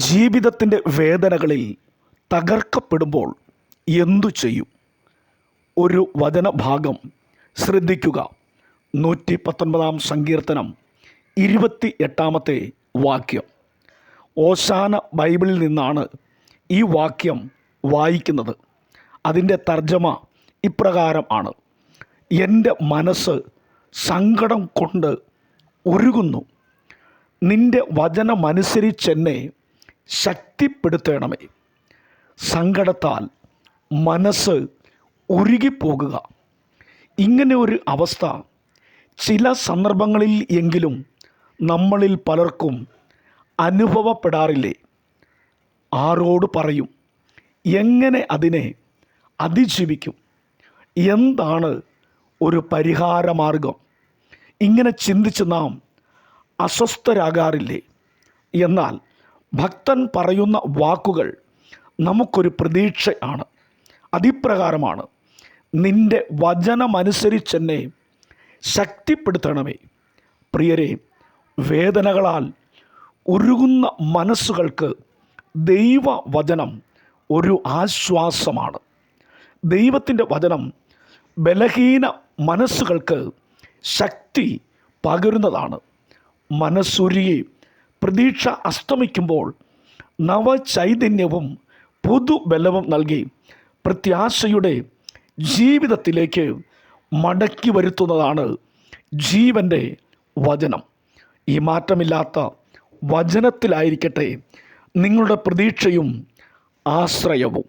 ജീവിതത്തിൻ്റെ വേദനകളിൽ തകർക്കപ്പെടുമ്പോൾ എന്തു ചെയ്യും? ഒരു വചനഭാഗം ശ്രദ്ധിക്കുക. 119 സങ്കീർത്തനം 28 വാക്യം. ഓശാന ബൈബിളിൽ നിന്നാണ് ഈ വാക്യം വായിക്കുന്നത്. അതിൻ്റെ തർജ്ജമ ഇപ്രകാരം ആണ്: എൻ്റെ മനസ്സ് സങ്കടം കൊണ്ട് ഉരുകുന്നു, നിൻ്റെ വചനമനുസരിച്ചെന്നെ ശക്തിപ്പെടുത്തണമേ. സങ്കടത്താൽ മനസ്സ് ഉരുകിപ്പോകുക, ഇങ്ങനെ ഒരു അവസ്ഥ ചില സന്ദർഭങ്ങളിൽ എങ്കിലും നമ്മളിൽ പലർക്കും അനുഭവപ്പെടാറില്ലേ? ആരോട് പറയും? എങ്ങനെ അതിനെ അതിജീവിക്കും? എന്താണ് ഒരു പരിഹാരമാർഗം? ഇങ്ങനെ ചിന്തിച്ച് നാം അസ്വസ്ഥരാകാറില്ലേ? എന്നാൽ ഭക്തൻ പറയുന്ന വാക്കുകൾ നമുക്കൊരു പ്രതീക്ഷയാണ്. അതിപ്രകാരമാണ്: നിൻ്റെ വചനമനുസരിച്ചെന്നെ ശക്തിപ്പെടുത്തണമേ. പ്രിയരെ, വേദനകളാൽ ഉരുകുന്ന മനസ്സുകൾക്ക് ദൈവവചനം ഒരു ആശ്വാസമാണ്. ദൈവത്തിൻ്റെ വചനം ബലഹീന മനസ്സുകൾക്ക് ശക്തി പകരുന്നതാണ്. മനസ്സുരുകി പ്രതീക്ഷ അസ്തമിക്കുമ്പോൾ നവചൈതന്യവും പുതുബലവും നൽകി പ്രത്യാശയുടെ ജീവിതത്തിലേക്ക് മടക്കി വരുത്തുന്നതാണ് ജീവൻ്റെ വചനം. ഈ മാറ്റമില്ലാത്ത വചനത്തിലായിരിക്കട്ടെ നിങ്ങളുടെ പ്രതീക്ഷയും ആശ്രയവും.